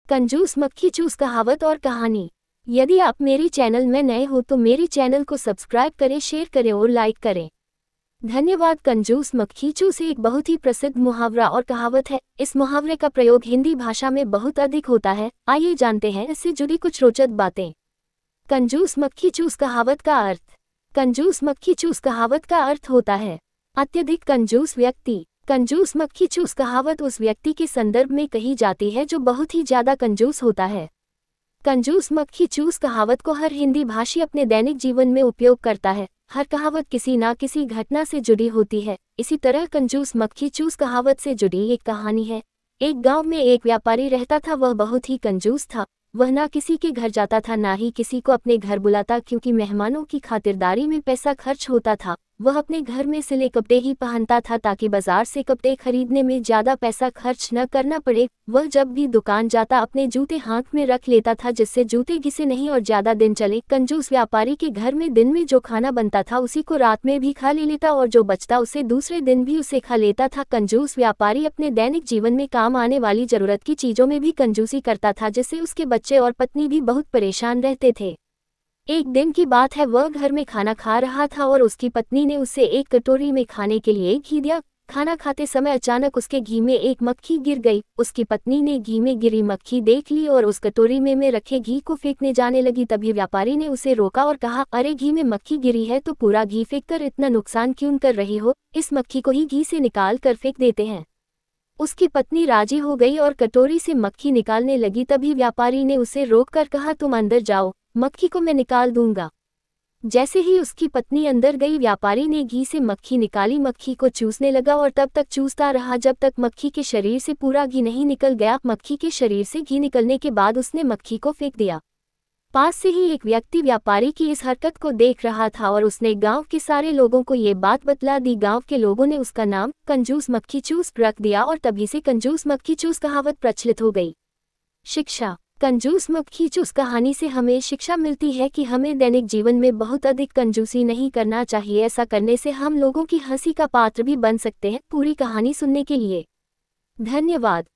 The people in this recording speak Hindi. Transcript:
कंजूस मक्खी चूस कहावत और कहानी। यदि आप मेरी चैनल में नए हो तो मेरी चैनल को सब्सक्राइब करें, शेयर करें और लाइक करें। धन्यवाद। कंजूस मक्खी चूस एक बहुत ही प्रसिद्ध मुहावरा और कहावत है। इस मुहावरे का प्रयोग हिंदी भाषा में बहुत अधिक होता है। आइए जानते हैं इससे जुड़ी कुछ रोचक बातें। कंजूस मक्खी चूस कहावत का अर्थ। कंजूस मक्खी चूस कहावत का अर्थ होता है अत्यधिक कंजूस व्यक्ति। कंजूस मक्खी चूस कहावत उस व्यक्ति के संदर्भ में कही जाती है जो बहुत ही ज्यादा कंजूस होता है। कंजूस मक्खी चूस कहावत को हर हिंदी भाषी अपने दैनिक जीवन में उपयोग करता है। हर कहावत किसी न किसी घटना से जुड़ी होती है। इसी तरह कंजूस मक्खी चूस कहावत से जुड़ी एक कहानी है। एक गांव में एक व्यापारी रहता था। वह बहुत ही कंजूस था। वह ना किसी के घर जाता था, ना ही किसी को अपने घर बुलाता, क्योंकि मेहमानों की खातिरदारी में पैसा खर्च होता था। वह अपने घर में सिले कपड़े ही पहनता था ताकि बाजार से कपड़े खरीदने में ज्यादा पैसा खर्च न करना पड़े। वह जब भी दुकान जाता अपने जूते हाथ में रख लेता था, जिससे जूते घिसे नहीं और ज्यादा दिन चले। कंजूस व्यापारी के घर में दिन में जो खाना बनता था उसी को रात में भी खा लेता और जो बचता उसे दूसरे दिन भी उसे खा लेता था। कंजूस व्यापारी अपने दैनिक जीवन में काम आने वाली जरूरत की चीजों में भी कंजूसी करता था, जिससे उसके बच्चे और पत्नी भी बहुत परेशान रहते थे। एक दिन की बात है, वह घर में खाना खा रहा था और उसकी पत्नी ने उसे एक कटोरी में खाने के लिए घी दिया। खाना खाते समय अचानक उसके घी में एक मक्खी गिर गई। उसकी पत्नी ने घी में गिरी मक्खी देख ली और उस कटोरी में रखे घी को फेंकने जाने लगी। तभी व्यापारी ने उसे रोका और कहा, अरे, घी में मक्खी गिरी है तो पूरा घी फेंककर इतना नुकसान क्यों कर रही हो? इस मक्खी को ही घी से निकाल कर फेंक देते हैं। उसकी पत्नी राजी हो गई और कटोरी से मक्खी निकालने लगी। तभी व्यापारी ने उसे रोककर कहा, तुम अंदर जाओ, मक्खी को मैं निकाल दूंगा। जैसे ही उसकी पत्नी अंदर गई, व्यापारी ने घी से मक्खी निकाली, मक्खी को चूसने लगा और तब तक चूसता रहा जब तक मक्खी के शरीर से पूरा घी नहीं निकल गया। मक्खी के शरीर से घी निकलने के बाद उसने मक्खी को फेंक दिया। पास से ही एक व्यक्ति व्यापारी की इस हरकत को देख रहा था और उसने गांव के सारे लोगों को ये बात बतला दी। गांव के लोगों ने उसका नाम कंजूस मक्खी चूस रख दिया और तभी से कंजूस मक्खी चूस कहावत प्रचलित हो गई। शिक्षा। कंजूस मक्खी चूस कहानी से हमें शिक्षा मिलती है कि हमें दैनिक जीवन में बहुत अधिक कंजूसी नहीं करना चाहिए। ऐसा करने से हम लोगों की हंसी का पात्र भी बन सकते हैं। पूरी कहानी सुनने के लिए धन्यवाद।